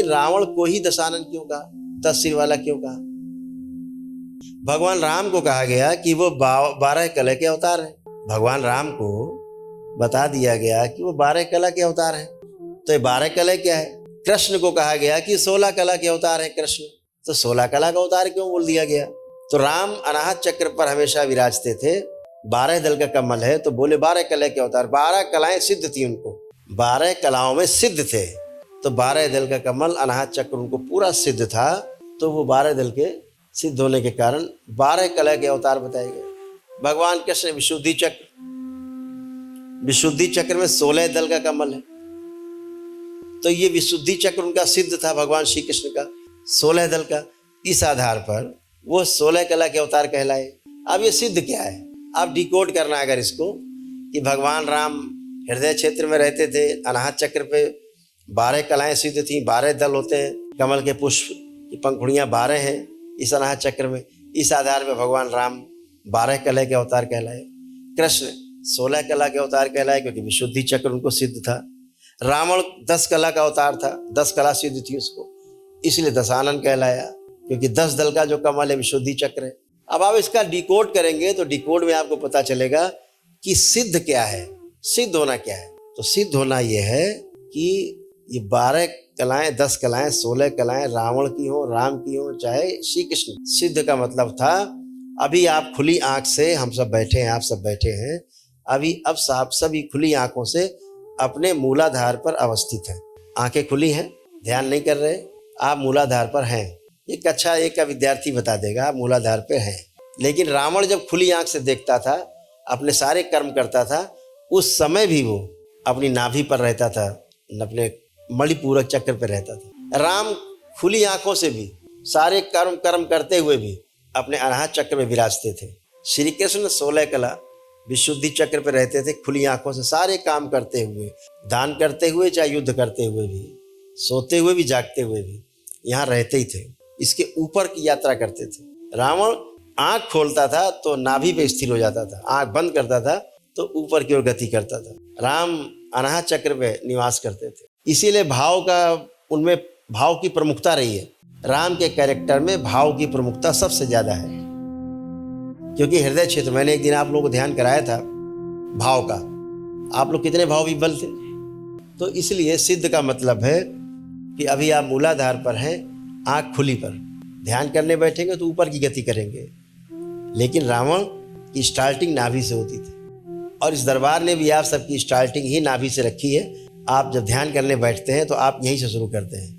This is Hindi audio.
फिर रावण को ही दशानन क्यों कहा, 10 सिर वाला क्यों कहा? भगवान राम को कहा गया कि वो 12 कला के अवतार हैं। भगवान राम को बता दिया गया कि वो 12 कला के अवतार हैं। तो ये 12 कला क्या है? कृष्ण को कहा गया कि 16 कला के अवतार हैं कृष्ण, तो 16 कला का अवतार क्यों बोल दिया गया? तो राम अनाहत चक्र पर हमेशा विराजते थे, 12 दल का कमल है, तो बोले 12 कला के अवतार। 12 कलाएं सिद्ध थी उनको, 12 कलाओं में सिद्ध थे, तो 12 दल का कमल अनाहत चक्र उनको पूरा सिद्ध था, तो वो 12 दल के सिद्ध होने के कारण 12 कला के अवतार बताए गए। भगवान कृष्ण विशुद्धि चक्र में 16 दल का कमल है, तो ये विशुद्धि चक्र उनका सिद्ध था भगवान श्री कृष्ण का 16 दल का। इस आधार पर वो 16 कला के अवतार कहलाए। अब ये सिद्ध क्या है? आप डिकोड करना अगर इसको, कि भगवान राम हृदय क्षेत्र में रहते थे, अनाहत चक्र पे 12 कलाएं सिद्ध थी, 12 दल होते हैं, कमल के पुष्प की पंखुड़ियाँ 12 हैं इस अनाहत चक्र में। इस आधार पर भगवान राम 12 कला के अवतार कहलाए। कृष्ण 16 कला के अवतार कहलाए क्योंकि विशुद्धि चक्र उनको सिद्ध था। रावण 10 कला का अवतार था, 10 कला सिद्ध थी उसको, इसलिए दशानन कहलाया, क्योंकि 10 दल का जो कमल है विशुद्धि चक्र है। अब आप इसका डिकोड करेंगे तो डिकोड में आपको पता चलेगा कि सिद्ध क्या है, सिद्ध होना क्या है। तो सिद्ध होना यह है कि ये 12 कलाएं, 10 कलाएं, 16 कलाएं रावण की हो, राम की हो, चाहे श्री कृष्ण। सिद्ध का मतलब था अभी आप खुली आंख से, हम सब बैठे हैं, आप सब बैठे हैं, अभी अब आप सभी खुली आंखों से अपने मूलाधार पर अवस्थित हैं। आंखें खुली हैं, ध्यान नहीं कर रहे, आप मूलाधार पर हैं। ये कक्षा 1 का विद्यार्थी बता देगा आप मूलाधार पे हैं। लेकिन रावण जब खुली आंख से देखता था, अपने सारे कर्म करता था, उस समय भी वो अपनी नाभि पर रहता था, अपने मणिपूरक चक्र पर रहता था। राम खुली आंखों से भी सारे कर्म करते हुए भी अपने अनाहत चक्र में विराजते थे। श्री कृष्ण 16 कला विशुद्धि चक्र पर रहते थे, खुली आंखों से सारे काम करते हुए, दान करते हुए, चाहे युद्ध करते हुए भी, सोते हुए भी, जागते हुए भी यहाँ रहते ही थे। इसके ऊपर की यात्रा करते थे। रावण आंख खोलता था तो नाभि पे स्थिर हो जाता था, आंख बंद करता था तो ऊपर की ओर गति करता था। राम अनाहत चक्र पे निवास करते थे, इसीलिए उनमें भाव की प्रमुखता रही है। राम के कैरेक्टर में भाव की प्रमुखता सबसे ज्यादा है, क्योंकि हृदय क्षेत्र, मैंने एक दिन आप लोगों को ध्यान कराया था भाव का, आप लोग कितने भाव विह्वल थे। तो इसलिए सिद्ध का मतलब है कि अभी आप मूलाधार पर हैं, आंख खुली पर, ध्यान करने बैठेंगे तो ऊपर की गति करेंगे। लेकिन रावण की स्टार्टिंग नाभि से होती थी, और इस दरबार ने भी आप सबकी स्टार्टिंग ही नाभि से रखी है। आप जब ध्यान करने बैठते हैं तो आप यहीं से शुरू करते हैं।